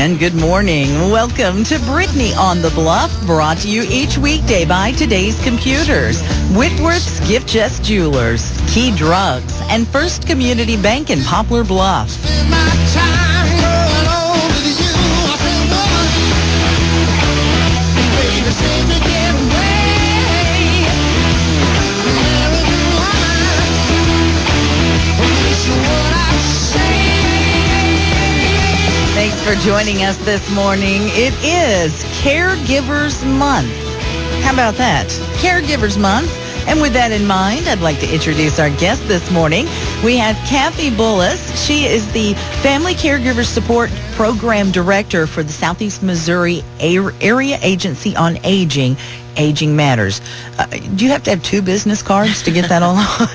And good morning. Welcome to Brittney on the Bluff, brought to you each weekday by Today's Computers, Whitworth's Gift Chest Jewelers, Key Drugs, and First Community Bank in Poplar Bluff. Thanks for joining us this morning. It is Caregivers Month. How about that? Caregivers Month. And with that in mind, I'd like to introduce our guest this morning. We have Cathy Bullis. She is the Family Caregivers Support Program Director for the Southeast Missouri Area Agency on Aging Matters. Do you have to have two business cards to get that all on?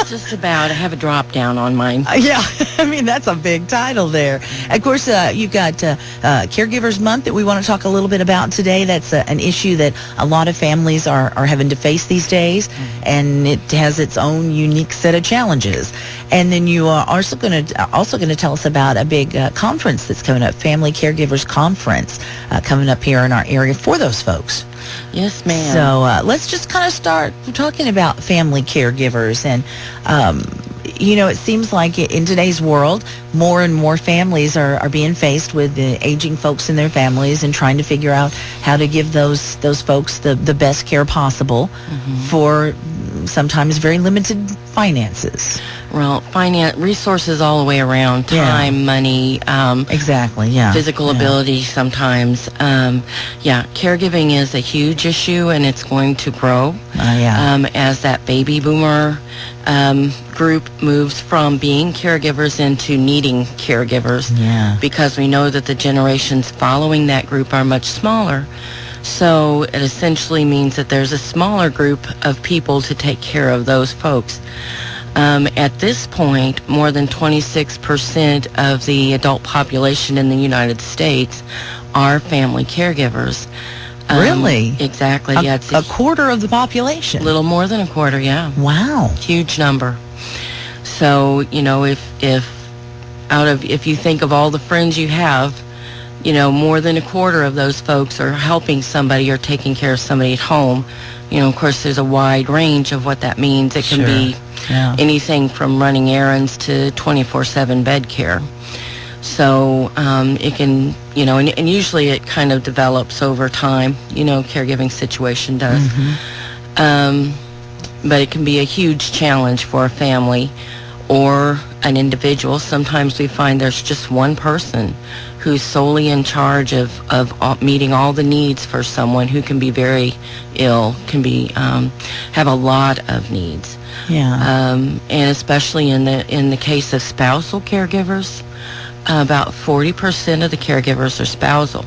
Just about. I have a drop down on mine. Yeah, I mean, that's a big title there. Of course, you've got Caregivers Month that we want to talk a little bit about today. That's an issue that a lot of families are having to face these days, and it has its own unique set of challenges. And then you are also going to tell us about a big conference that's coming up, Family Caregivers Conference, coming up here in our area for those folks. Yes, ma'am. So let's just kind of start talking about family caregivers. And, it seems like in today's world, more and more families are being faced with the aging folks in their families and trying to figure out how to give those folks the best care possible for sometimes very limited finances. Well, resources all the way around, time, money. Exactly, yeah. Physical ability sometimes. Caregiving is a huge issue, and it's going to grow as that baby boomer group moves from being caregivers into needing caregivers. Yeah. Because we know that the generations following that group are much smaller. So it essentially means that there's a smaller group of people to take care of those folks. At this point, more than 26% of the adult population in the United States are family caregivers. Really? Exactly. It's a quarter of the population. A little more than a quarter, yeah. Wow. Huge number. So, if you think of all the friends you have, more than a quarter of those folks are helping somebody or taking care of somebody at home. Of course, there's a wide range of what that means. It can be anything from running errands to 24/7 bed care. So it can, and usually it kind of develops over time, caregiving situation does. But it can be a huge challenge for a family or an individual. Sometimes we find there's just one person who's solely in charge of meeting all the needs for someone who can be very ill, can be have a lot of needs. Yeah. And especially in the case of spousal caregivers, about 40% of the caregivers are spousal,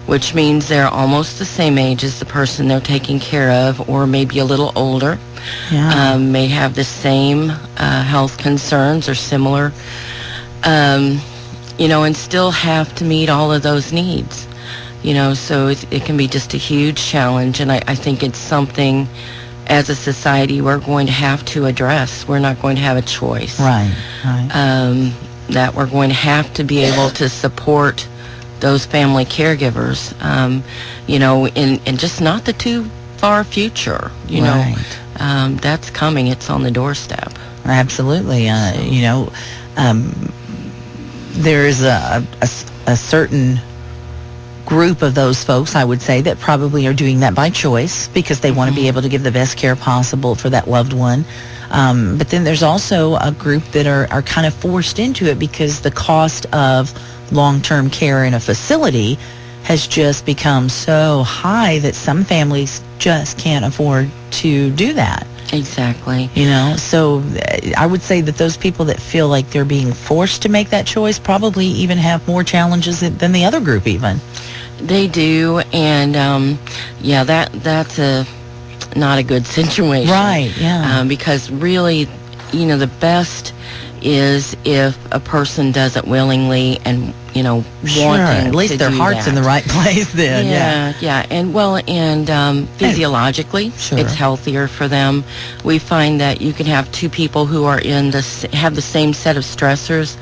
which means they're almost the same age as the person they're taking care of, or maybe a little older. Yeah. May have the same health concerns or similar. And still have to meet all of those needs, so it can be just a huge challenge. And I think it's something as a society we're going to have to address. We're not going to have a choice. Right. That we're going to have to be able to support those family caregivers, in just not the too far future, that's coming. It's on the doorstep. Absolutely. There is a certain group of those folks, I would say, that probably are doing that by choice because they want to be able to give the best care possible for that loved one. But then there's also a group that are kind of forced into it because the cost of long-term care in a facility has just become so high that some families just can't afford to do that. Exactly. So I would say that those people that feel like they're being forced to make that choice probably even have more challenges than the other group even. They do, and that's not a good situation. Right, yeah. Because really, the best is if a person does it willingly and, wanting at least to their do heart's that. in the right place then. Yeah. And physiologically, it's healthier for them. We find that you can have two people who are have the same set of stressors,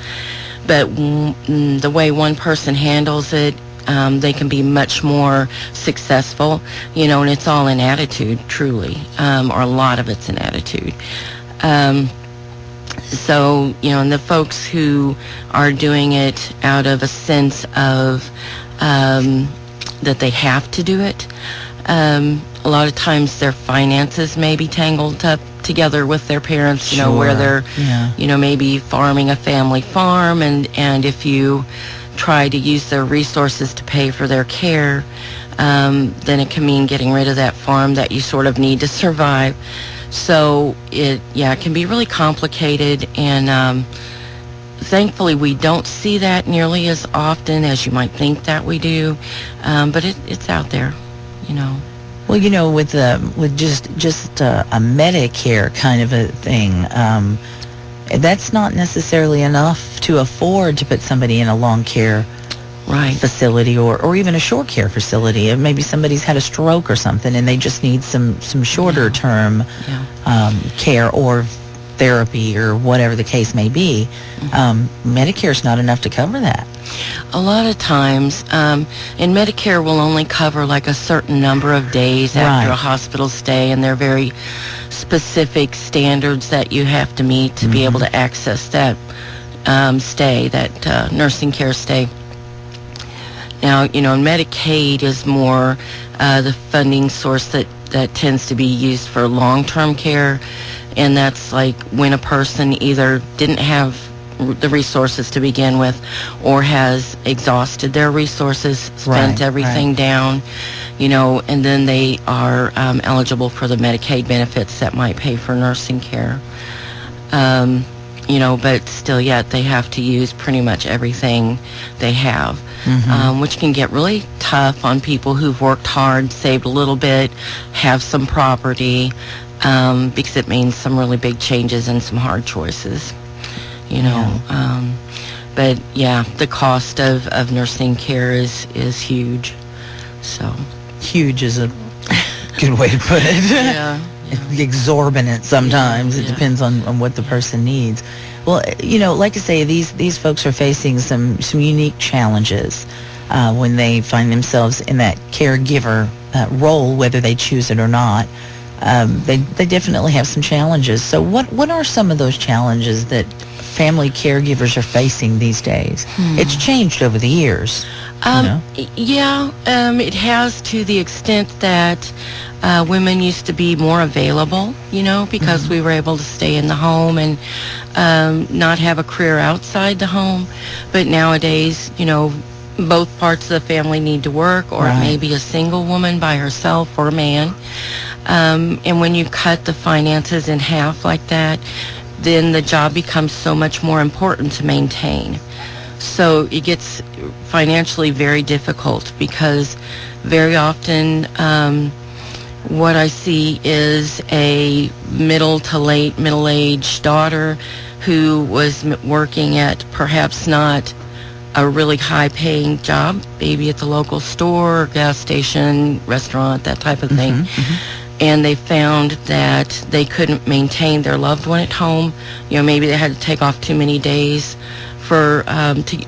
but the way one person handles it, they can be much more successful, and it's all in attitude, truly, or a lot of it's in attitude. So, and the folks who are doing it out of a sense of that they have to do it, a lot of times their finances may be tangled up together with their parents, Sure. where they're, Yeah. maybe farming a family farm, and if you try to use their resources to pay for their care, then it can mean getting rid of that farm that you sort of need to survive. So it can be really complicated, and thankfully we don't see that nearly as often as you might think that we do, but it's out there, Well, with just a Medicare kind of a thing, that's not necessarily enough to afford to put somebody in a long care Right. facility or even a short care facility. Maybe somebody's had a stroke or something and they just need some shorter term care or therapy or whatever the case may be. Medicare's not enough to cover that. A lot of times, and Medicare will only cover like a certain number of days after Right. a hospital stay, and they're very specific standards that you have to meet to be able to access that stay, that nursing care stay. Now, Medicaid is more the funding source that tends to be used for long-term care, and that's like when a person either didn't have the resources to begin with or has exhausted their resources, spent everything down, and then they are eligible for the Medicaid benefits that might pay for nursing care. But still yet they have to use pretty much everything they have, which can get really tough on people who've worked hard, saved a little bit, have some property, because it means some really big changes and some hard choices, but the cost of nursing care is huge. So Huge is a good way to put it. yeah. It's exorbitant sometimes. It Yeah. depends on what the person needs. Well, like I say, these folks are facing some unique challenges when they find themselves in that caregiver role, whether they choose it or not. They definitely have some challenges. So what are some of those challenges that family caregivers are facing these days? It's changed over the years. It has, to the extent that women used to be more available, because we were able to stay in the home and not have a career outside the home. But nowadays, both parts of the family need to work, or it may be a single woman by herself or a man. And when you cut the finances in half like that, then the job becomes so much more important to maintain. So it gets financially very difficult, because very often what I see is a middle to late middle-aged daughter who was working at perhaps not a really high-paying job, maybe at the local store, gas station, restaurant, that type of thing. And they found that they couldn't maintain their loved one at home. Maybe they had to take off too many days for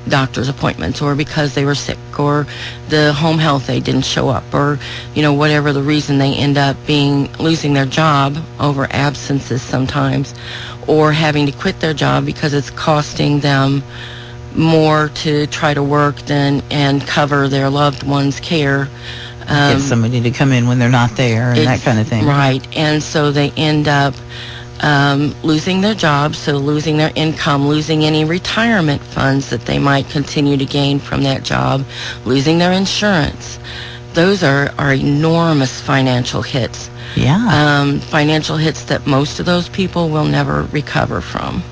doctor's appointments, or because they were sick, or the home health aide didn't show up, or whatever the reason, they end up losing their job over absences sometimes, or having to quit their job because it's costing them more to try to work and cover their loved one's care. Get somebody to come in when they're not there and that kind of thing. Right, and so they end up losing their jobs, so losing their income, losing any retirement funds that they might continue to gain from that job, losing their insurance. Those are enormous financial hits. Yeah. Financial hits that most of those people will never recover from,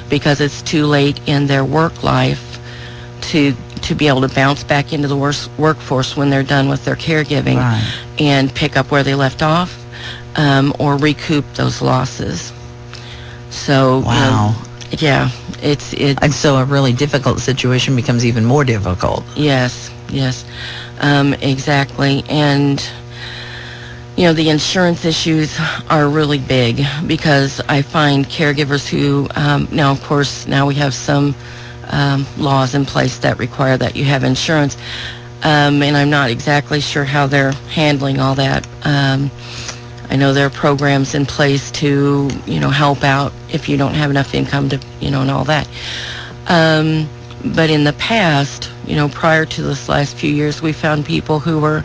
because it's too late in their work life to be able to bounce back into the workforce when they're done with their caregiving and pick up where they left off, or recoup those losses. So, it's and so a really difficult situation becomes even more difficult. Yes, exactly. And the insurance issues are really big, because I find caregivers who now, of course, now we have some laws in place that require that you have insurance. And I'm not exactly sure how they're handling all that. I know there are programs in place to, help out if you don't have enough income to, and all that. But in the past, prior to this last few years, we found people who were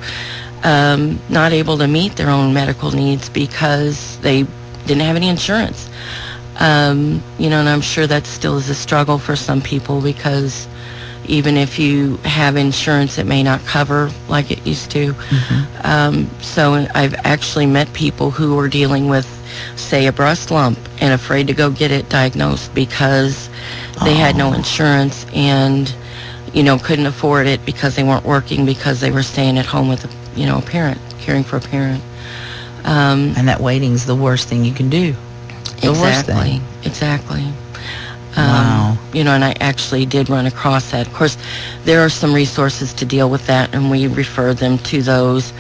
not able to meet their own medical needs because they didn't have any insurance. And I'm sure that still is a struggle for some people because even if you have insurance, it may not cover like it used to. Mm-hmm. So I've actually met people who were dealing with, say, a breast lump and afraid to go get it diagnosed because they had no insurance and, couldn't afford it because they weren't working because they were staying at home with, a parent, caring for a parent. And that waiting's the worst thing you can do. Exactly. Wow. And I actually did run across that. Of course, there are some resources to deal with that, and we refer them to those.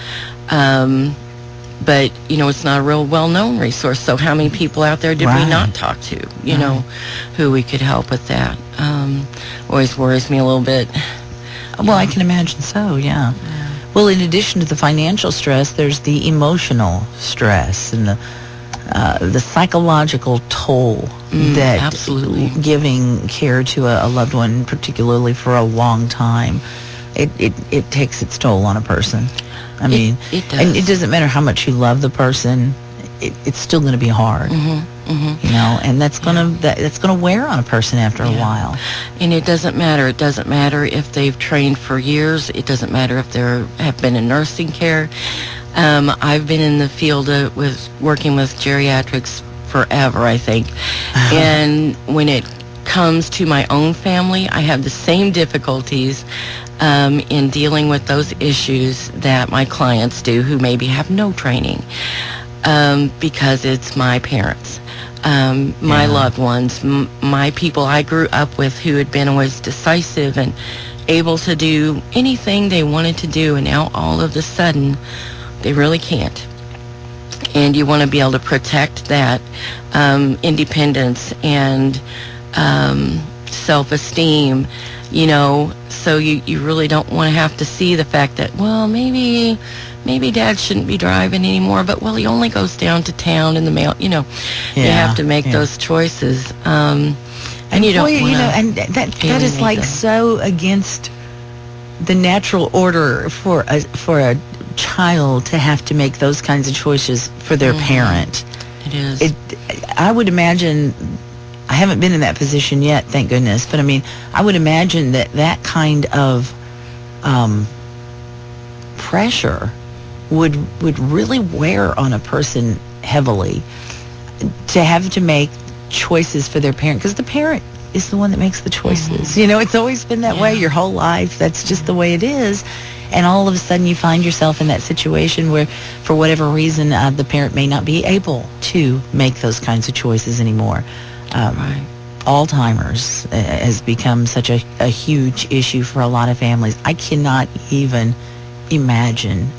But, it's not a real well-known resource. So how many people out there did we not talk to, who we could help with that? Always worries me a little bit. Well, I can imagine so, yeah. Well, in addition to the financial stress, there's the emotional stress and the psychological toll that absolutely giving care to a loved one, particularly for a long time, it takes its toll on a person. I mean, it does. And it doesn't matter how much you love the person, it's still going to be hard. And that's gonna wear on a person after a while. And it doesn't matter. It doesn't matter if they've trained for years. It doesn't matter if they have been in nursing care. I've been in the field with working with geriatrics forever, I think. And when it comes to my own family, I have the same difficulties in dealing with those issues that my clients do who maybe have no training because it's my parents. My loved ones, my people I grew up with who had been always decisive and able to do anything they wanted to do, and now all of a sudden they really can't. And you want to be able to protect that independence and self-esteem, so you really don't want to have to see the fact that, well, maybe Dad shouldn't be driving anymore, but, well, he only goes down to town in the mail, you have to make those choices. And you don't want to. And that is like so against the natural order for a child to have to make those kinds of choices for their parent. It is. I would imagine, I haven't been in that position yet, thank goodness, but I mean, I would imagine that kind of pressure would really wear on a person heavily to have to make choices for their parent, because the parent is the one that makes the choices. It's always been that way your whole life. That's just the way it is. And all of a sudden you find yourself in that situation where, for whatever reason, the parent may not be able to make those kinds of choices anymore. Alzheimer's has become such a huge issue for a lot of families. I cannot even imagine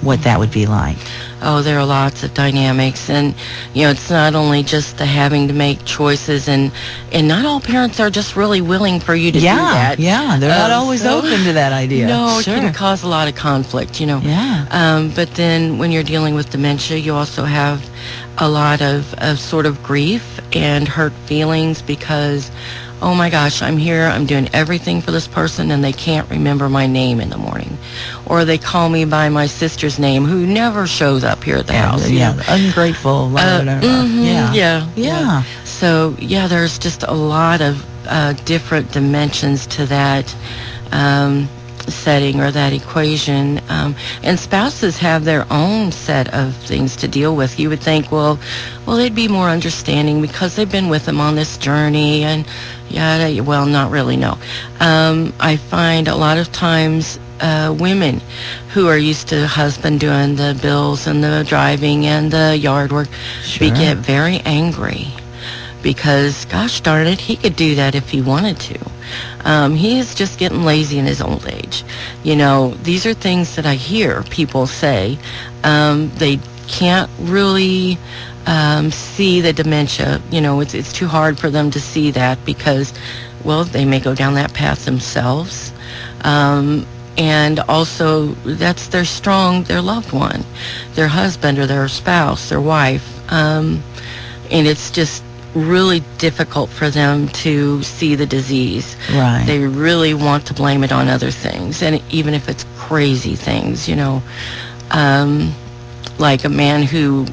what that would be like. Oh, there are lots of dynamics, and it's not only just the having to make choices, and not all parents are just really willing for you to do that. Yeah, they're not always open to that idea. No, it can cause a lot of conflict, But then when you're dealing with dementia, you also have a lot of sort of grief and hurt feelings because, oh my gosh, I'm here, I'm doing everything for this person, and they can't remember my name in the morning. Or they call me by my sister's name, who never shows up here at the house. Ungrateful. So, there's just a lot of different dimensions to that setting or that equation. And spouses have their own set of things to deal with. You would think, well, they'd be more understanding because they've been with them on this journey, and well, not really, no. I find a lot of times women who are used to husband doing the bills and the driving and the yard work get very angry because, gosh darn it, he could do that if he wanted to. He is just getting lazy in his old age. These are things that I hear people say. They can't really see the dementia. It's too hard for them to see that because well, they may go down that path themselves. And also, that's their loved one, their husband or their spouse, their wife. And it's just really difficult for them to see the disease. Right. They really want to blame it on other things, and even if it's crazy things, like a man who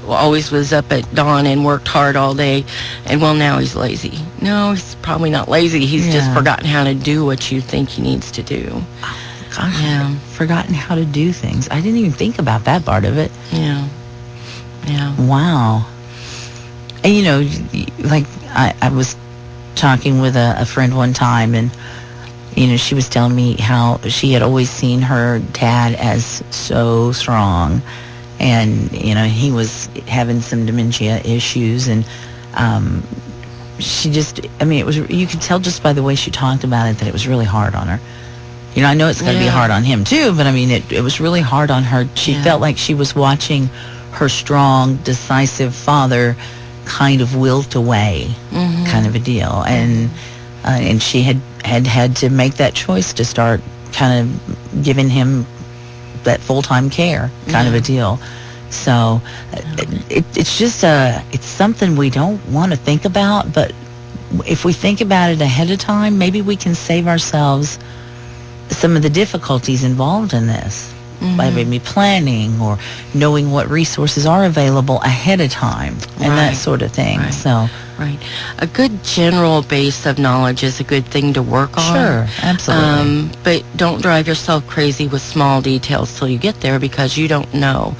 always was up at dawn and worked hard all day, and well, now he's lazy. No, he's probably not lazy. He's just forgotten how to do what you think he needs to do. Oh, gosh, yeah. Forgotten how to do things. I didn't even think about that part of it. Yeah. Wow. And, like I was talking with a friend one time, and, she was telling me how she had always seen her dad as so strong. And, he was having some dementia issues, and she just, you could tell just by the way she talked about it that it was really hard on her. I know it's going to be hard on him too, but it was really hard on her. She felt like she was watching her strong, decisive father kind of wilt away, kind of a deal. And she had to make that choice to start kind of giving him that full-time care kind of a deal. So it's just it's something we don't want to think about, but if we think about it ahead of time, maybe we can save ourselves some of the difficulties involved in this by maybe planning or knowing what resources are available ahead of time and that sort of thing. Right. A good general base of knowledge is a good thing to work on. Sure, absolutely. But don't drive yourself crazy with small details till you get there, because you don't know.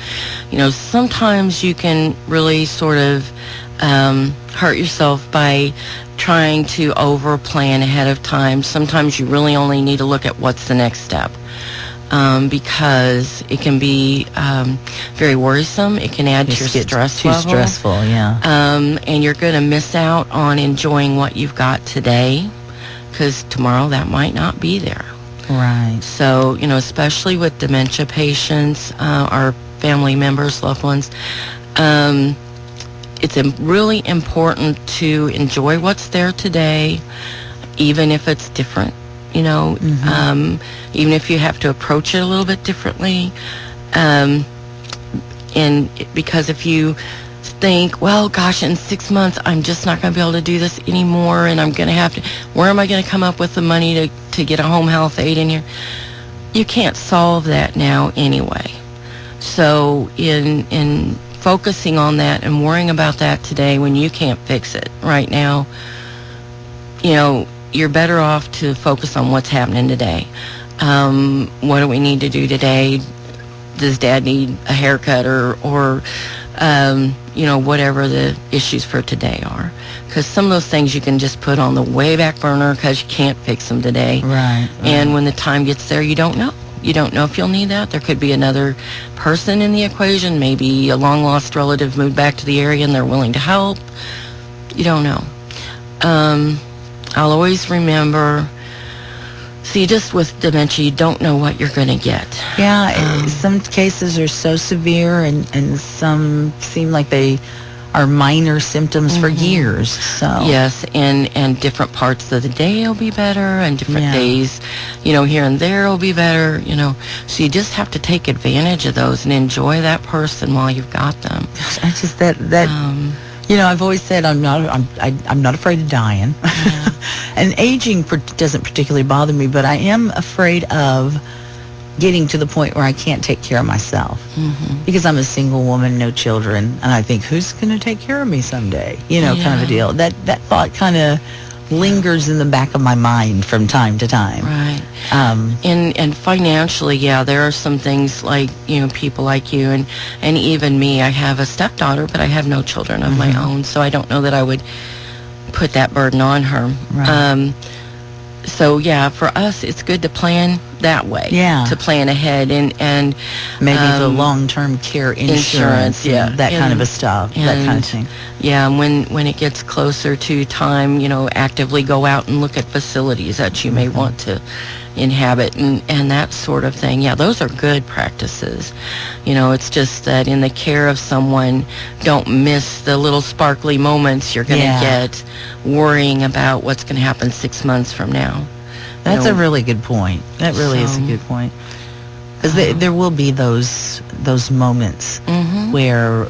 Sometimes you can really sort of hurt yourself by trying to over-plan ahead of time. Sometimes you really only need to look at what's the next step. Because it can be very worrisome. It can add to your stress level. Too stressful, and you're going to miss out on enjoying what you've got today, because tomorrow that might not be there. Right. So, especially with dementia patients, our family members, loved ones, it's really important to enjoy what's there today, even if it's different. Even if you have to approach it a little bit differently. And because if you think, well, gosh, in 6 months, I'm just not going to be able to do this anymore, and I'm going to have to, where am I going to come up with the money to get a home health aide in here? You can't solve that now anyway. So in focusing on that and worrying about that today when you can't fix it right now, you're better off to focus on what's happening today. What do we need to do today? Does Dad need a haircut or whatever the issues for today are? Because some of those things you can just put on the way back burner because you can't fix them today. Right. And when the time gets there, you don't know. You don't know if you'll need that. There could be another person in the equation. Maybe a long-lost relative moved back to the area and they're willing to help. You don't know. I'll always remember, just with dementia, you don't know what you're going to get. Yeah, some cases are so severe, and some seem like they are minor symptoms for years. So yes, and different parts of the day will be better, and different days, here and there will be better. So you just have to take advantage of those and enjoy that person while you've got them. Gosh, I just I've always said I'm not afraid of dying, and aging doesn't particularly bother me, but I am afraid of getting to the point where I can't take care of myself, because I'm a single woman, no children, and I think, who's going to take care of me someday? Kind of a deal. That thought kind of lingers in the back of my mind from time to time. Right. And financially, there are some things like, people like you and even me. I have a stepdaughter, but I have no children of my own, so I don't know that I would put that burden on her. Right. So for us, it's good to plan that way. Yeah. To plan ahead and maybe the long-term care insurance yeah, and that kind of a stuff, that kind of thing. Yeah, and when it gets closer to time, actively go out and look at facilities that you may want to inhabit and that sort of thing. Yeah, those are good practices. It's just that in the care of someone, don't miss the little sparkly moments you're going to get worrying about what's going to happen 6 months from now. That's a really good point. That really is a good point. Because there will be those moments where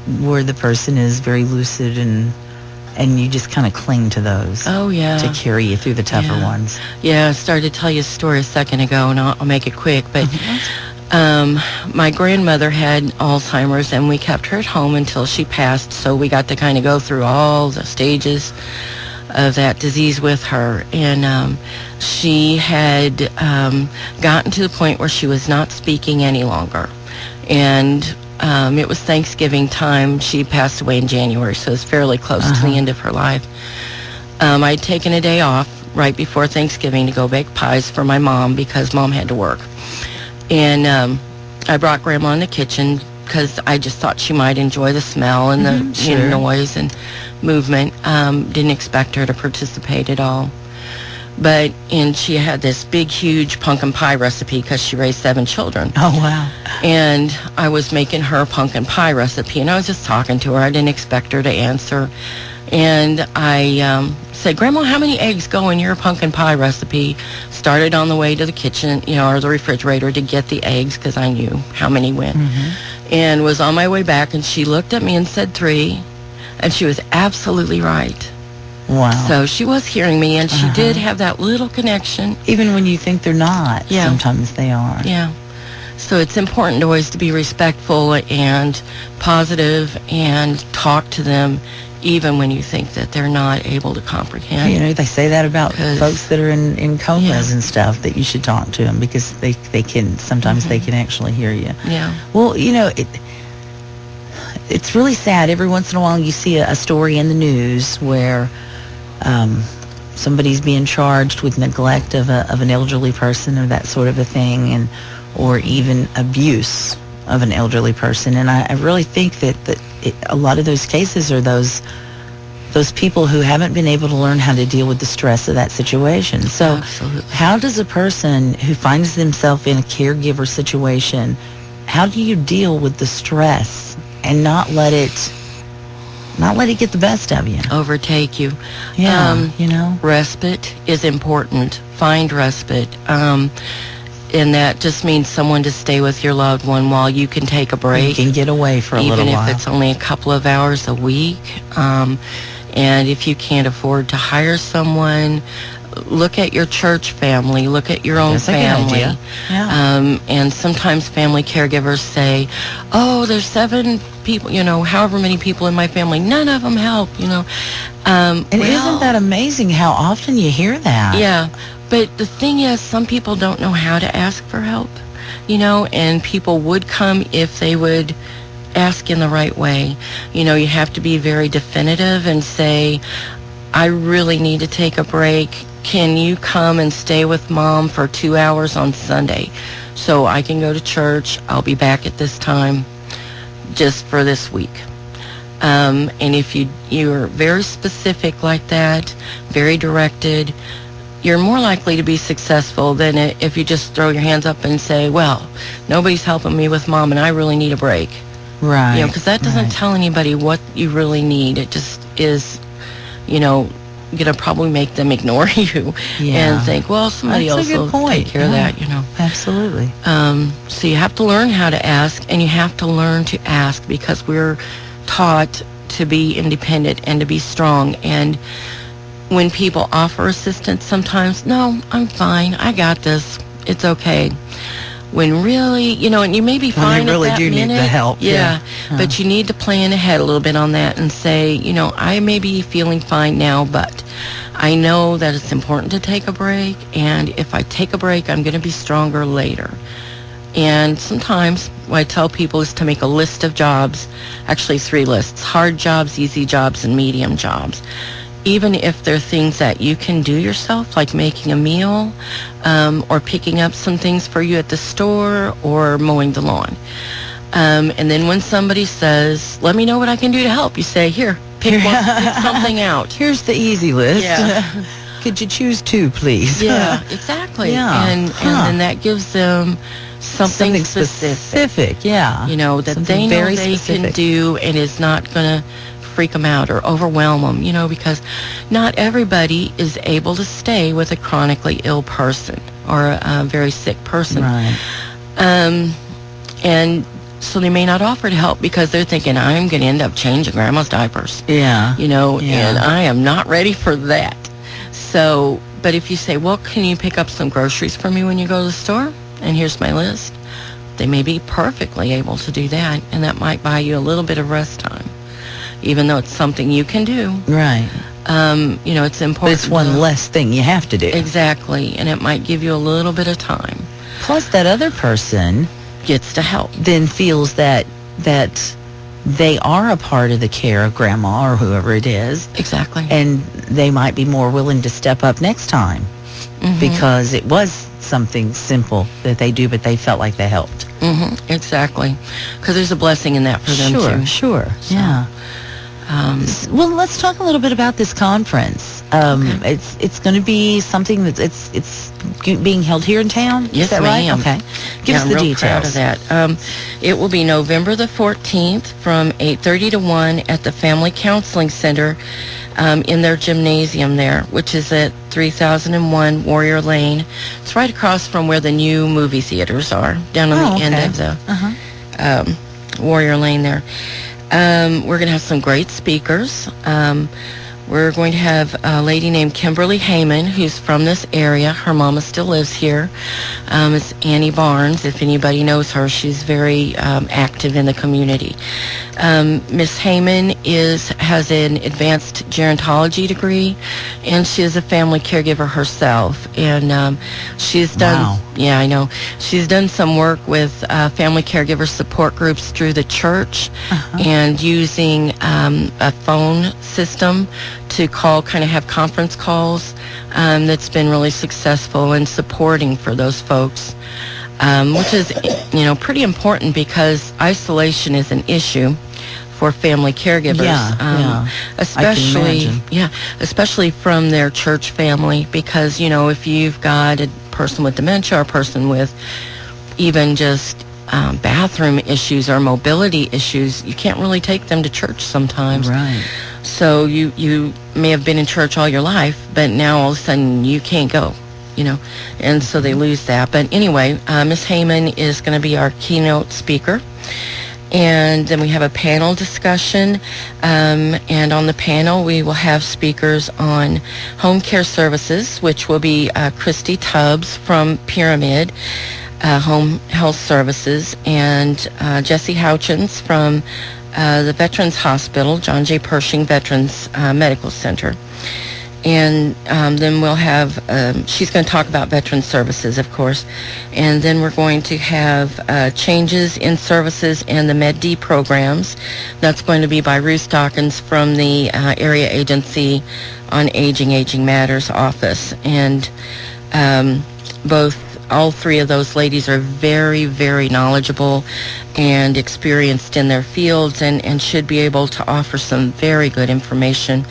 the person is very lucid and you just kind of cling to those. Oh, yeah. To carry you through the tougher ones. Yeah, I started to tell you a story a second ago, and I'll make it quick. But my grandmother had Alzheimer's, and we kept her at home until she passed. So we got to kind of go through all the stages of that disease with her. And she had gotten to the point where she was not speaking any longer. And it was Thanksgiving time. She passed away in January, so it was fairly close to the end of her life. I'd taken a day off right before Thanksgiving to go bake pies for my mom because Mom had to work. And I brought Grandma in the kitchen because I just thought she might enjoy the smell and the noise and movement. Didn't expect her to participate at all. And she had this big, huge pumpkin pie recipe because she raised 7 children. Oh, wow. And I was making her pumpkin pie recipe, and I was just talking to her. I didn't expect her to answer. And I said, Grandma, how many eggs go in your pumpkin pie recipe? Started on the way to the kitchen, or the refrigerator to get the eggs because I knew how many went. And was on my way back, and she looked at me and said 3. And she was absolutely right. Wow. So she was hearing me, and she did have that little connection. Even when you think they're not, sometimes they are. Yeah. So it's important always to be respectful and positive and talk to them even when you think that they're not able to comprehend. They say that about folks that are in comas and stuff, that you should talk to them because they can, sometimes they can actually hear you. Yeah. Well, it's really sad. Every once in a while you see a story in the news where somebody's being charged with neglect of an elderly person or that sort of a thing, or even abuse of an elderly person. And I really think that a lot of those cases are those people who haven't been able to learn how to deal with the stress of that situation. So how does a person who finds themselves in a caregiver situation, how do you deal with the stress and not let it get the best of you? Overtake you. Yeah, Respite is important. Find respite. And that just means someone to stay with your loved one while you can take a break. You can get away for a little while. Even if it's only a couple of hours a week. And if you can't afford to hire someone, look at your church family. Look at your own family. That's a good idea. Yeah. And sometimes family caregivers say, oh, there's 7 people, however many people in my family. None of them help, And isn't that amazing how often you hear that? Yeah. But the thing is, some people don't know how to ask for help, and people would come if they would ask in the right way. You have to be very definitive and say, I really need to take a break. Can you come and stay with Mom for 2 hours on Sunday so I can go to church? I'll be back at this time just for this week. And if you're very specific like that, very directed, you're more likely to be successful than if you just throw your hands up and say, well, nobody's helping me with Mom and I really need a break. Right. Because that doesn't tell anybody what you really need. It just is, going to probably make them ignore you and think, well, somebody else will take care of that, Absolutely. So you have to learn how to ask, and you have to learn to ask because we're taught to be independent and to be strong. And when people offer assistance sometimes, no, I'm fine. I got this. It's okay. When really, and you may be fine when you really at that do minute, need the help. Yeah. But you need to plan ahead a little bit on that and say, I may be feeling fine now, but I know that it's important to take a break. And if I take a break, I'm going to be stronger later. And sometimes what I tell people is to make a list of jobs, actually 3 lists: hard jobs, easy jobs, and medium jobs. even if there are things that you can do yourself, like making a meal, or picking up some things for you at the store, or mowing the lawn. And then when somebody says, let me know what I can do to help, you say, here, pick something out. Here's the easy list. Yeah. Could you choose 2, please? Yeah, exactly. Yeah. And then that gives them something specific. Yeah. You know, that Something they know very they specific. can do, and is not going to freak them out or overwhelm them, you know, because not everybody is able to stay with a chronically ill person or a very sick person. Right. And so they may not offer to help because they're thinking, I'm going to end up changing grandma's diapers. Yeah. You know, Yeah. and I am not ready for that. So, but if you say, well, can you pick up some groceries for me when you go to the store? And here's my list. They may be perfectly able to do that, and that might buy you a little bit of rest time, even though it's something you can do. Right. You know, it's But important. it's one less thing you have to do. Exactly, and it might give you a little bit of time. Plus, that other person Gets to help. then feels that they are a part of the care of grandma or whoever it is, Exactly. and they might be more willing to step up next time because it was something simple that they do, but they felt like they helped. Exactly, because there's a blessing in that for them too. Sure. Yeah. Well, let's talk a little bit about this conference. It's going to be something that's it's being held here in town. Yes, Is that right? ma'am. Okay. Give us I'm the real details. proud of that. It will be November the 14th from 8:30 to 1 at the Family Counseling Center in their gymnasium there, which is at 3001 Warrior Lane. It's right across from where the new movie theaters are, down on the end of the Warrior Lane there. We're going to have some great speakers. We're going to have a lady named Kimberly Heyman, who's from this area. Her mama still lives here. It's Annie Barnes. If anybody knows her, she's very active in the community. Miss Heyman has an advanced gerontology degree, and she is a family caregiver herself. And she's done, Wow. yeah, I know. She's done some work with family caregiver support groups through the church and using a phone system to kind of have conference calls. That's been really successful in supporting for those folks, which is, you know, pretty important because isolation is an issue for family caregivers. Yeah. Especially, I can imagine. especially from their church family, because, you know, if you've got a person with dementia or a person with even just bathroom issues or mobility issues, you can't really take them to church sometimes. Right. So you may have been in church all your life, but now all of a sudden you can't go, you know, and so they lose that. But anyway, Ms. Heyman is going to be our keynote speaker. And then we have a panel discussion, and on the panel we will have speakers on home care services, which will be Christy Tubbs from Pyramid Home Health Services, and Jesse Houchins from the Veterans Hospital, John J. Pershing Veterans Medical Center. And then we'll have, she's going to talk about veteran services, of course. And then we're going to have changes in services and the Med D programs. That's going to be by Ruth Dawkins from the Area Agency on Aging Matters office. And all three of those ladies are very, very knowledgeable and experienced in their fields and should be able to offer some very good information.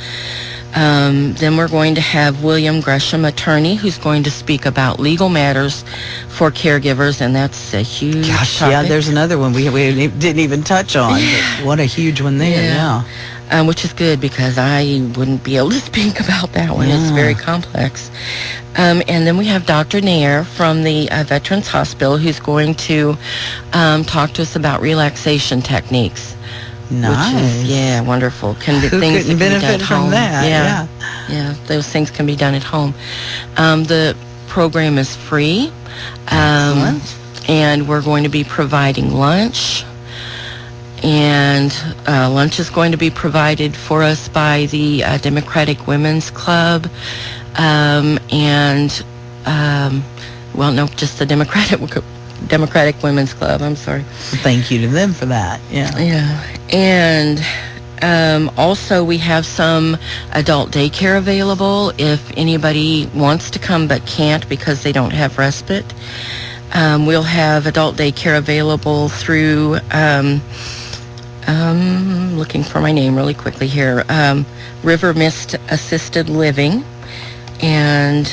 Then we're going to have William Gresham, attorney, who's going to speak about legal matters for caregivers, and that's a huge topic. Yeah, there's another one we didn't even touch on. But what a huge one there, yeah. Which is good because I wouldn't be able to speak about that one. It's very complex. And then we have Dr. Nair from the Veterans Hospital, who's going to talk to us about relaxation techniques. Nice. Which is, wonderful. Who things that couldn't can be done benefit at from home. that? Yeah, those things can be done at home. The program is free. Excellent. And we're going to be providing lunch. And lunch is going to be provided for us by the Democratic Women's Club. Just the Democratic Women's Club. I'm sorry. Thank you to them for that. Yeah. Yeah. And Also, we have some adult daycare available if anybody wants to come but can't because they don't have respite. We'll have adult daycare available through, looking for my name really quickly here, River Mist Assisted Living. And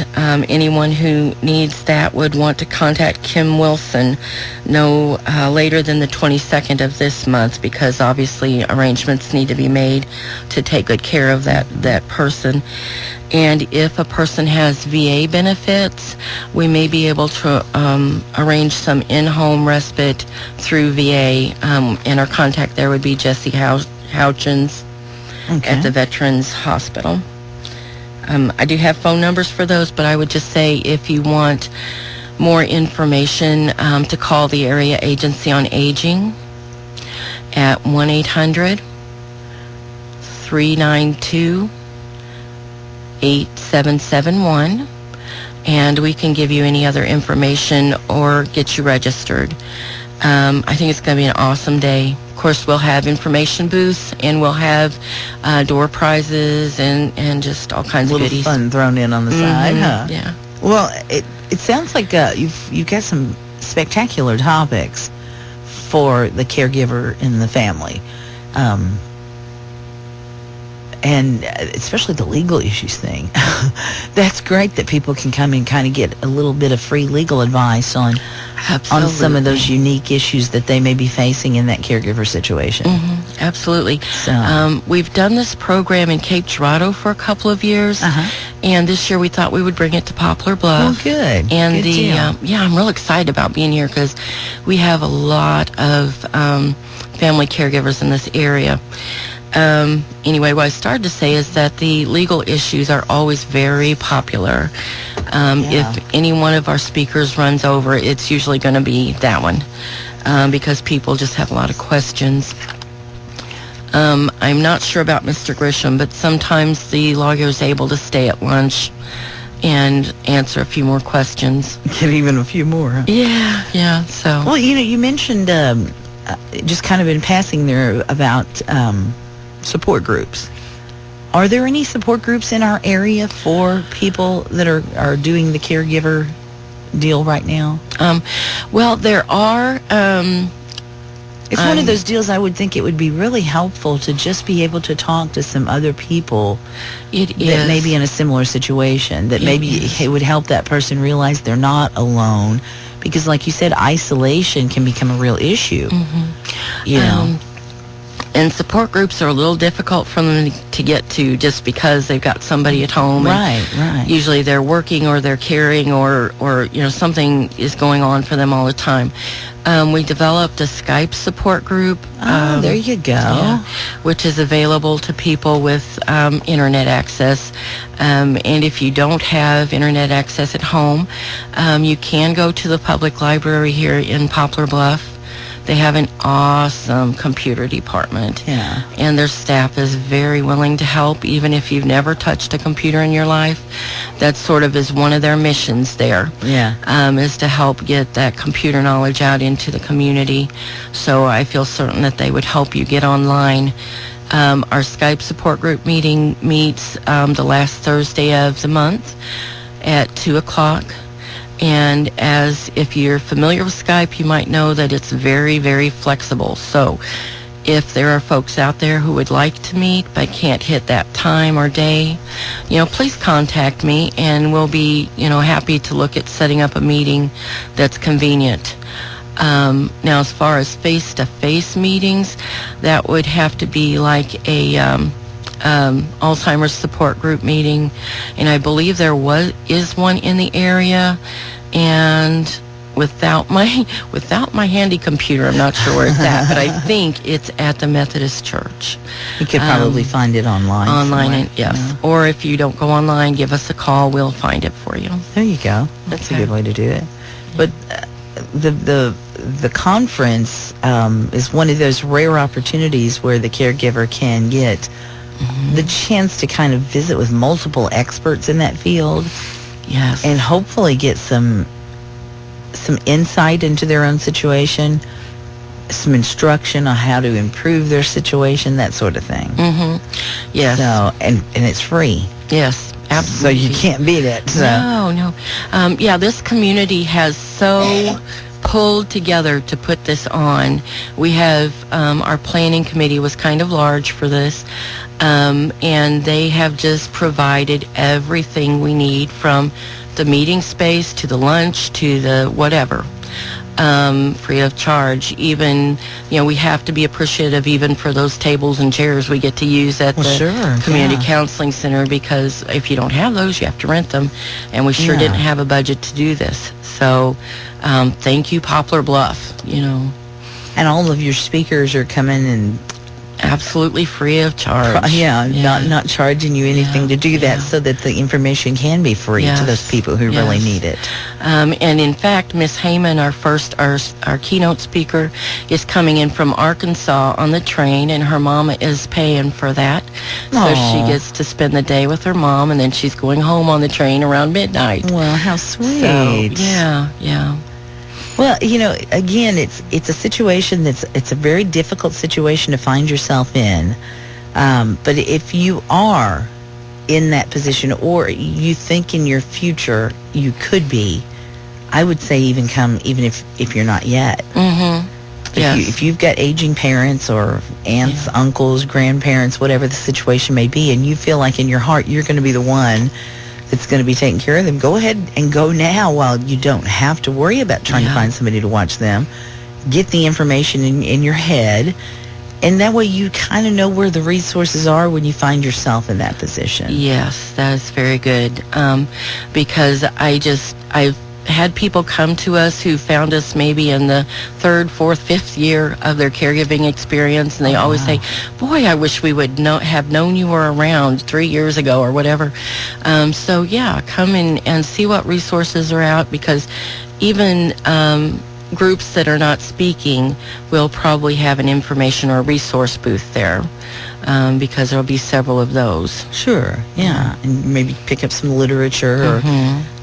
anyone who needs that would want to contact Kim Wilson no later than the 22nd of this month, because obviously arrangements need to be made to take good care of that person. And if a person has VA benefits, we may be able to arrange some in-home respite through VA. And our contact there would be Jesse Houchins at the Veterans Hospital. I do have phone numbers for those, but I would just say if you want more information, to call the Area Agency on Aging at 1-800-392-8771, and we can give you any other information or get you registered. I think it's going to be an awesome day. Of course, we'll have information booths, and we'll have door prizes and just all kinds of goodies. Little fun thrown in on the side, huh? Yeah. Well, it sounds like you've got some spectacular topics for the caregiver and the family, and especially the legal issues thing. That's great that people can come and kind of get a little bit of free legal advice on some of those unique issues that they may be facing in that caregiver situation. Absolutely. So. We've done this program in Cape Girardeau for a couple of years, and this year we thought we would bring it to Poplar Bluff. Oh, good. And good deal. I'm real excited about being here because we have a lot of family caregivers in this area. Anyway, what I started to say is that the legal issues are always very popular. If any one of our speakers runs over, it's usually going to be that one, because people just have a lot of questions. I'm not sure about Mr. Grisham, but sometimes the lawyer is able to stay at lunch and answer a few more questions. Get even a few more, huh? Yeah, so. Well, you mentioned just kind of in passing there about support groups. Are there any support groups in our area for people that are doing the caregiver deal right now? Well, there are. It's one of those deals I would think it would be really helpful to just be able to talk to some other people that may be in a similar situation, that maybe it would help that person realize they're not alone, because like you said, isolation can become a real issue. You know. And support groups are a little difficult for them to get to just because they've got somebody at home. Right. Usually they're working or they're caring or something is going on for them all the time. We developed a Skype support group. There you go. Which is available to people with internet access. And if you don't have internet access at home, you can go to the public library here in Poplar Bluff. They have an awesome computer department. Yeah. And their staff is very willing to help, even if you've never touched a computer in your life. That sort of is one of their missions there. Yeah. Is to help get that computer knowledge out into the community. So I feel certain that they would help you get online. Our Skype support group meeting meets the last Thursday of the month at 2 o'clock. And as if you're familiar with Skype, you might know that it's very, very flexible. So if there are folks out there who would like to meet but can't hit that time or day, please contact me and we'll be, happy to look at setting up a meeting that's convenient. Now, as far as face-to-face meetings, that would have to be like a Alzheimer's support group meeting, and I believe there is one in the area, and without my handy computer, I'm not sure where it's at, but I think it's at the Methodist Church. You could probably find it online. And yes, or if you don't go online, give us a call. We'll find it for you. There you go. That's a good way to do it. But the conference is one of those rare opportunities where the caregiver can get the chance to kind of visit with multiple experts in that field. Yes. And hopefully get some insight into their own situation. some instruction on how to improve their situation, that sort of thing. Mm-hmm. Yes. So, and it's free. Yes, absolutely. So you can't beat it. So. No. Yeah, this community has so pulled together to put this on. We have, our planning committee was kind of large for this, and they have just provided everything we need, from the meeting space to the lunch to the whatever. Free of charge. Even, we have to be appreciative even for those tables and chairs we get to use at the community counseling center, because if you don't have those, you have to rent them, and we sure didn't have a budget to do this. So thank you, Poplar Bluff. And all of your speakers are coming and absolutely free of charge. Not charging you anything to do that, so that the information can be free to those people who really need it. And in fact, Miss Heyman, our keynote speaker, is coming in from Arkansas on the train, and her mama is paying for that. So she gets to spend the day with her mom, and then she's going home on the train around midnight. Well, how sweet. So, yeah. Well, again, it's a situation it's a very difficult situation to find yourself in. But if you are in that position, or you think in your future you could be, I would say even if you're not yet. Mm-hmm. If you've got aging parents or aunts, uncles, grandparents, whatever the situation may be, and you feel like in your heart you're going to be the one that's going to be taking care of them, go ahead and go now while you don't have to worry about trying to find somebody to watch them. Get the information in your head, and that way you kind of know where the resources are when you find yourself in that position. Yes, that is very good. Because I've had people come to us who found us maybe in the 3rd, 4th, 5th year of their caregiving experience, and they always say, boy, I wish we would have known you were around 3 years ago or whatever. So come in and see what resources are out, because even groups that are not speaking will probably have an information or resource booth there. Because there'll be several of those. Sure, and maybe pick up some literature or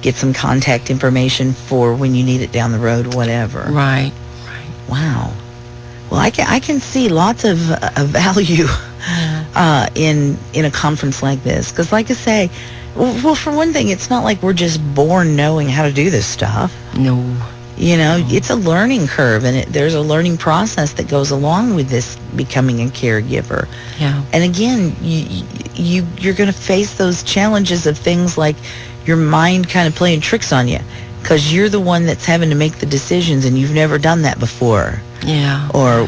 get some contact information for when you need it down the road, whatever. Right. Wow. Well, I can see lots of value in a conference like this, because, like I say, well, for one thing, it's not like we're just born knowing how to do this stuff. No. It's a learning curve, and there's a learning process that goes along with this becoming a caregiver. Yeah. And again, you're going to face those challenges of things like your mind kind of playing tricks on you, because you're the one that's having to make the decisions, and you've never done that before. Yeah. Or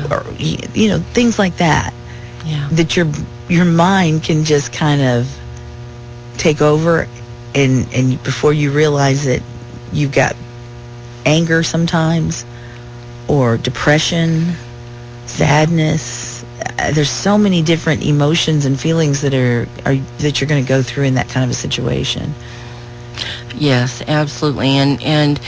things like that. Yeah. That your mind can just kind of take over, and before you realize it, you've got anger sometimes, or depression, sadness. There's so many different emotions and feelings that that you're going to go through in that kind of a situation. Yes, absolutely. And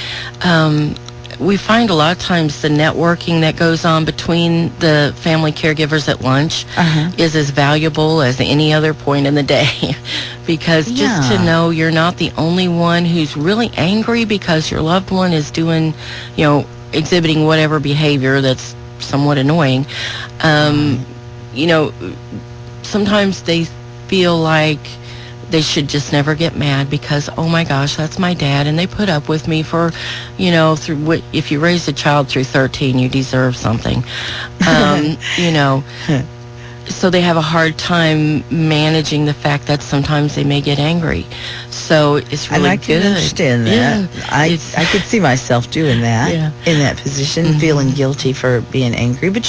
we find a lot of times the networking that goes on between the family caregivers at lunch is as valuable as any other point in the day. Because just to know you're not the only one who's really angry because your loved one is doing, exhibiting whatever behavior that's somewhat annoying. Sometimes they feel like they should just never get mad because, oh my gosh, that's my dad, and they put up with me for, if you raised a child through 13, you deserve something. So they have a hard time managing the fact that sometimes they may get angry. So it's really good. And I can understand that. Yeah, I could see myself doing that, in that position, feeling guilty for being angry. But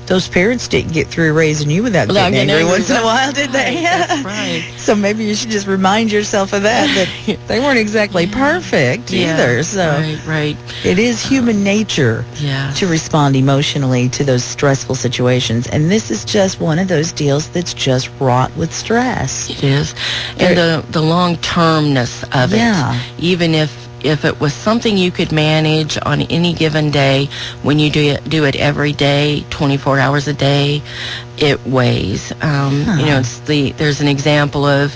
those parents didn't get through raising you without getting angry once in a while, did they? That's right. So maybe you should just remind yourself of that they weren't exactly perfect either. So right. It is human nature to respond emotionally to those stressful situations. And this is just one of those deals that's just wrought with stress. It is. And the long-termness of it, even if it was something you could manage on any given day, when you do it every day, 24 hours a day, it weighs. There's an example of,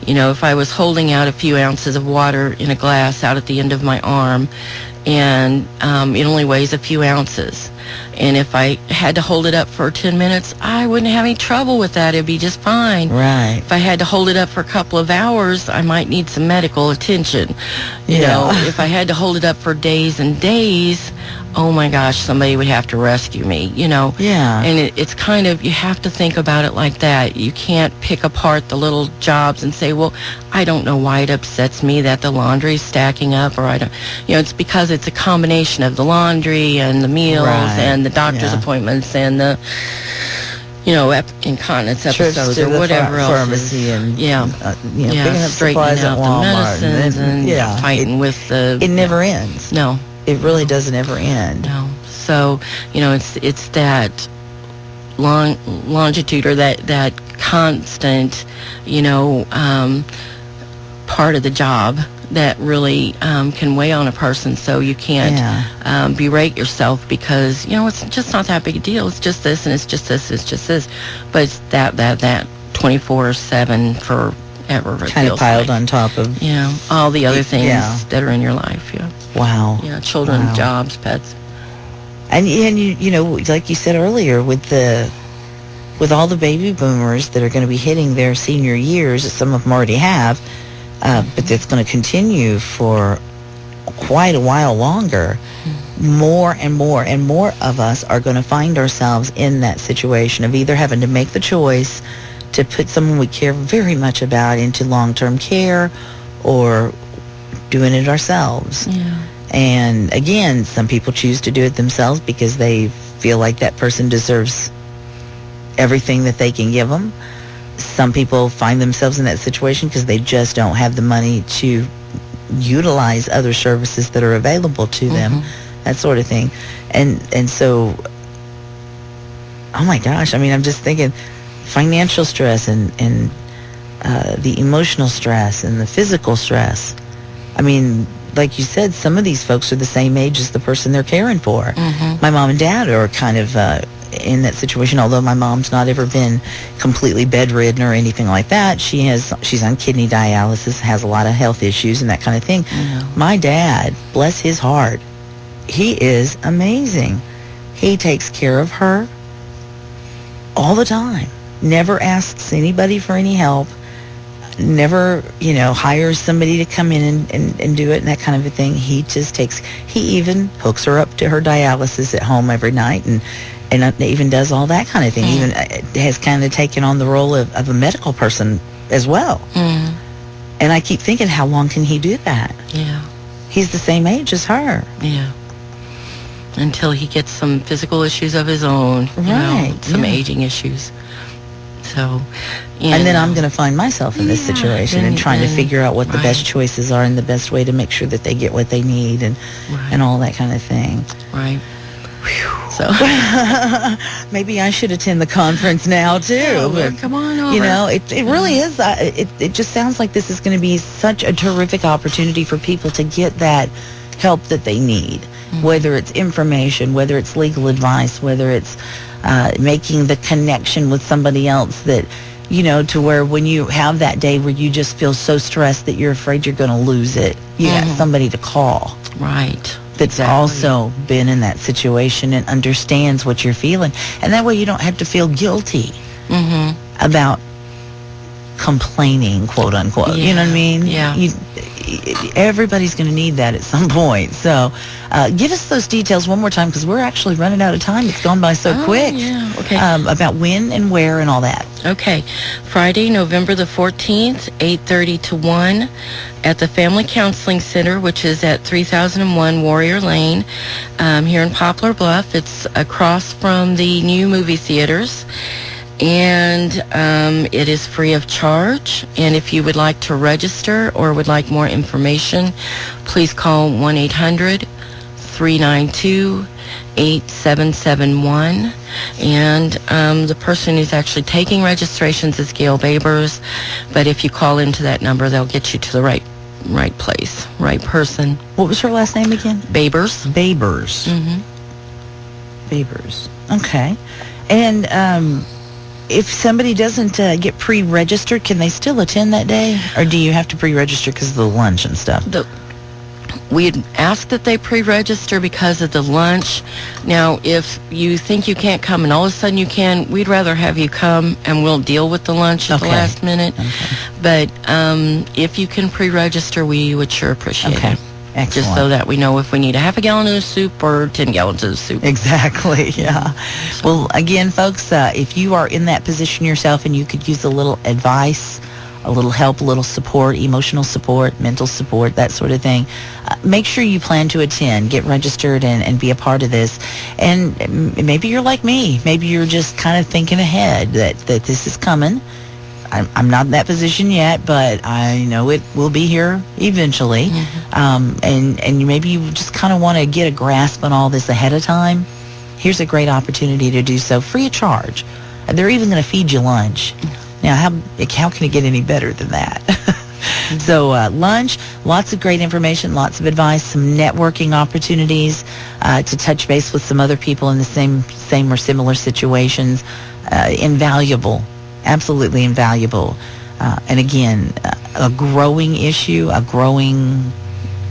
if I was holding out a few ounces of water in a glass out at the end of my arm, and it only weighs a few ounces. And if I had to hold it up for 10 minutes, I wouldn't have any trouble with that. It'd be just fine. Right. If I had to hold it up for a couple of hours, I might need some medical attention. You know, if I had to hold it up for days and days, oh my gosh, somebody would have to rescue me, you know. Yeah. And it's kind of, you have to think about it like that. You can't pick apart the little jobs and say, well, I don't know why it upsets me that the laundry's stacking up, or I don't, you know, it's because it's a combination of the laundry and the meals and the doctor's appointments and the, you know, incontinence episodes or whatever else. Pharmacy and picking up straightening supplies out at Walmart the medicines and fighting with the. It never ends. No, it really doesn't ever end. No. So, you know, it's that longitude or that constant, you know, part of the job that really can weigh on a person. So you can't berate yourself because, you know, it's just not that big a deal. It's just this and it's just this, it's just this. But it's that 24/7 forever. Kind of piled on top of all the other things that are in your life. Wow. Yeah, children, jobs, pets. And you know, like you said earlier, with all the baby boomers that are going to be hitting their senior years, some of them already have, but that's going to continue for quite a while longer. More and more and more of us are going to find ourselves in that situation of either having to make the choice to put someone we care very much about into long-term care or doing it ourselves. Yeah. And again, some people choose to do it themselves because they feel like that person deserves everything that they can give them. Some people find themselves in that situation because they just don't have the money to utilize other services that are available to them, that sort of thing. And so, oh my gosh, I mean, I'm just thinking financial stress and the emotional stress and the physical stress. I mean, like you said, some of these folks are the same age as the person they're caring for. My mom and dad are kind of in that situation, although my mom's not ever been completely bedridden or anything like that. She's on kidney dialysis, has a lot of health issues and that kind of thing. My dad, bless his heart, he is amazing. He takes care of her all the time. Never asks anybody for any help. Never, you know, hires somebody to come in and do it and that kind of a thing. He even hooks her up to her dialysis at home every night and even does all that kind of thing. Even has kind of taken on the role of a medical person as well. And I keep thinking, how long can he do that? Yeah. He's the same age as her. Yeah. Until he gets some physical issues of his own. Right. Some aging issues. So, and then I'm going to find myself in this situation and trying to figure out what the best choices are and the best way to make sure that they get what they need and all that kind of thing. Right. Whew. So maybe I should attend the conference now too. But, come on over. You know, it really is. It just sounds like this is going to be such a terrific opportunity for people to get that help that they need, whether it's information, whether it's legal advice, whether it's making the connection with somebody else that, you know, to where when you have that day where you just feel so stressed that you're afraid you're going to lose it, you got somebody to call. Right. That's also been in that situation and understands what you're feeling. And that way you don't have to feel guilty about complaining, quote unquote. You know what I mean? Yeah. Everybody's going to need that at some point. So give us those details one more time because we're actually running out of time. It's gone by so quick. Yeah. Okay. About when and where and all that. Okay. Friday, November the 14th, 8:30 to 1 at the Family Counseling Center, which is at 3001 Warrior Lane here in Poplar Bluff. It's across from the new movie theaters. And it is free of charge. And if you would like to register or would like more information, please call 1-800-392-8771. And the person who's actually taking registrations is Gail Babers. But if you call into that number, they'll get you to the right place, right person. What was her last name again? Babers. Babers. Babers. Okay. And if somebody doesn't get pre-registered, can they still attend that day? Or do you have to pre-register because of the lunch and stuff? we'd ask that they pre-register because of the lunch. Now, if you think you can't come and all of a sudden you can, we'd rather have you come and we'll deal with the lunch at the last minute. But if you can pre-register, we would sure appreciate it. Excellent. Just so that we know if we need a half a gallon of soup or 10 gallons of soup. Exactly, yeah. Well, again, folks, if you are in that position yourself and you could use a little advice, a little help, a little support, emotional support, mental support, that sort of thing, make sure you plan to attend, get registered, and be a part of this. And maybe you're like me. Maybe you're just kind of thinking ahead that this is coming. I'm not in that position yet, but I know it will be here eventually. And maybe you just kind of want to get a grasp on all this ahead of time. Here's a great opportunity to do so free of charge. They're even going to feed you lunch. Now, how can it get any better than that? So lunch, lots of great information, lots of advice, some networking opportunities to touch base with some other people in the same or similar situations. Invaluable, absolutely invaluable. And again, a growing issue, a growing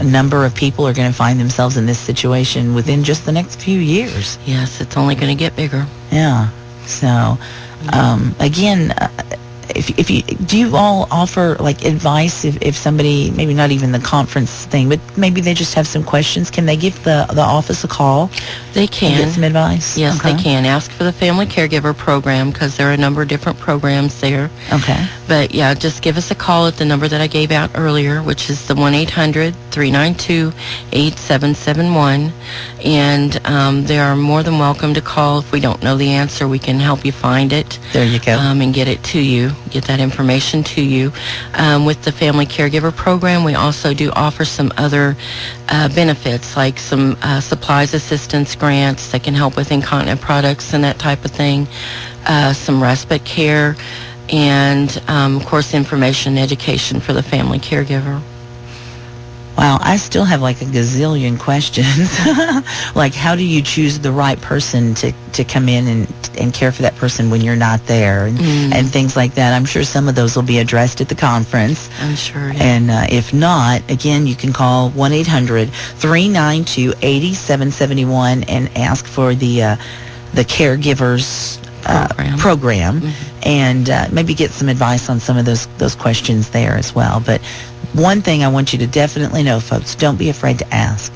number of people are going to find themselves in this situation within just the next few years. Yes, it's only going to get bigger. Yeah. So, again, if you do you all offer like advice if somebody, maybe not even the conference thing, but maybe they just have some questions, can they give the office a call? They can. And get some advice? Yes, they can. Ask for the Family Caregiver Program because there are a number of different programs there. Okay. But yeah, just give us a call at the number that I gave out earlier, which is the 1-800-392-8771. And they are more than welcome to call. If we don't know the answer, we can help you find it. There you go. And get it to you, get that information to you. With the Family Caregiver Program, we also do offer some other benefits, like some supplies assistance grants that can help with incontinent products and that type of thing, some respite care, and, of course, information and education for the family caregiver. Wow, I still have like a gazillion questions. Like, how do you choose the right person to come in and care for that person when you're not there, and things like that? I'm sure some of those will be addressed at the conference. I'm sure, yeah. And if not, again, you can call 1-800-392-8771 and ask for the Caregivers program, and maybe get some advice on some of those questions there as well. But one thing I want you to definitely know, folks, don't be afraid to ask.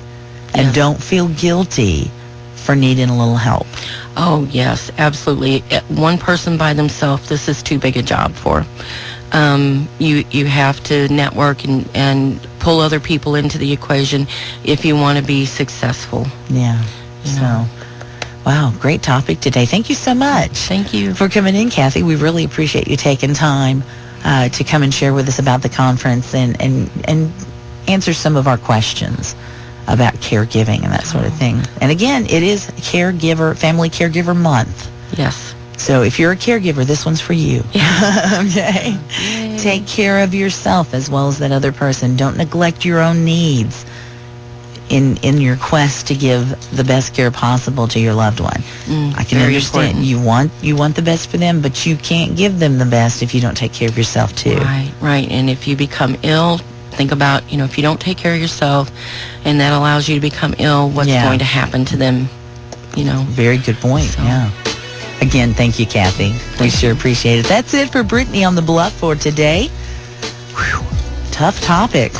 And don't feel guilty for needing a little help. Oh, yes, absolutely. One person by themselves, this is too big a job for. You have to network and pull other people into the equation if you want to be successful. Yeah. So, wow, great topic today. Thank you so much. Thank you for coming in, Cathy. We really appreciate you taking time to come and share with us about the conference and answer some of our questions about caregiving and that sort of thing. And again, it is Family Caregiver Month. Yes. So if you're a caregiver, this one's for you. Okay? Yay. Take care of yourself as well as that other person. Don't neglect your own needs in your quest to give the best care possible to your loved one. I can understand you want the best for them, but you can't give them the best if you don't take care of yourself too. Right. And if you become ill, think about, if you don't take care of yourself and that allows you to become ill, what's going to happen to them, Very good point. So. Yeah. Again, thank you, Cathy. We sure appreciate it. That's it for Brittney on the Bluff for today. Whew. Tough topic.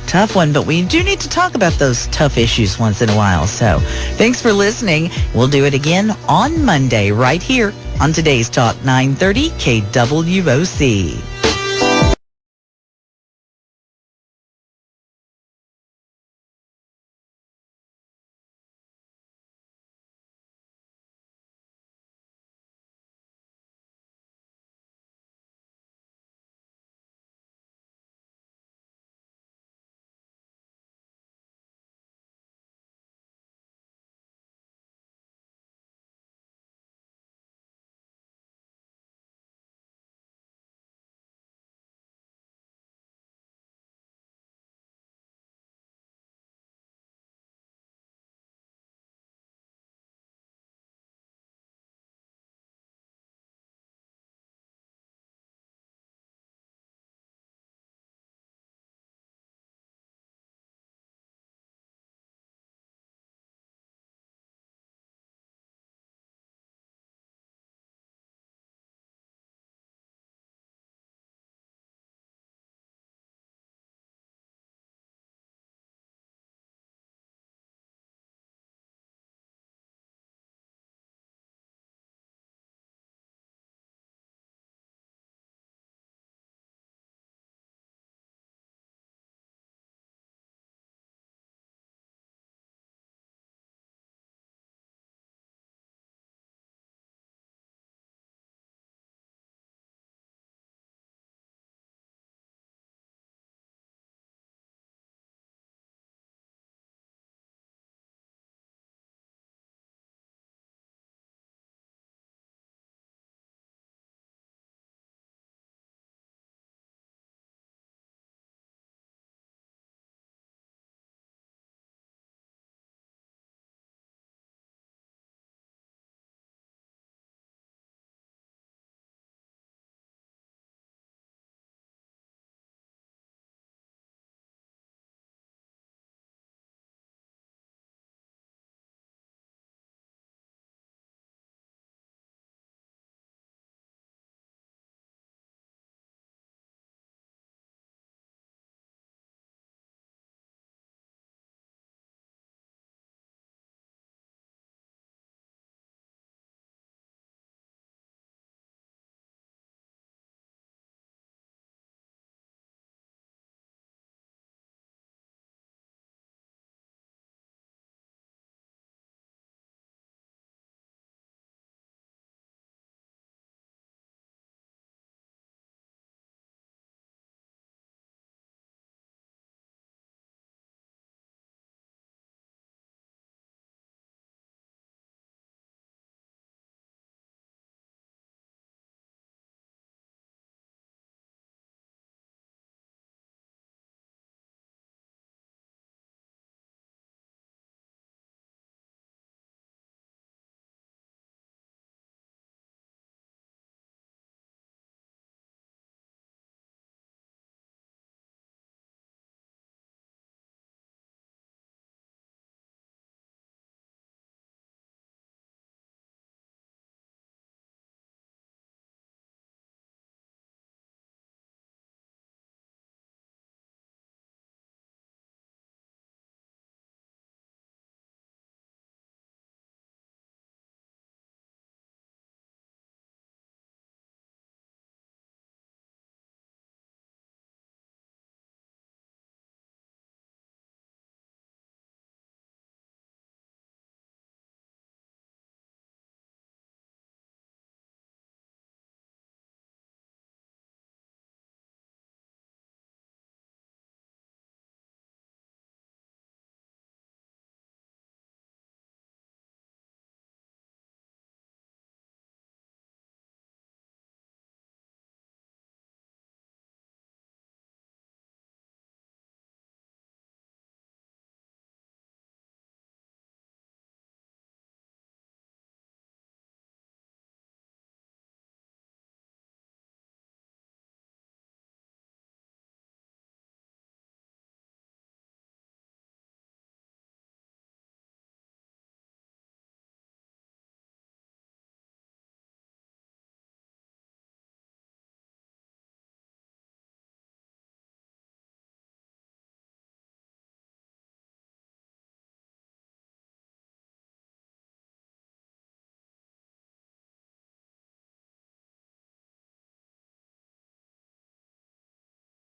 Tough one, but we do need to talk about those tough issues once in a while. So thanks for listening. We'll do it again on Monday right here on today's Talk 930 KWOC.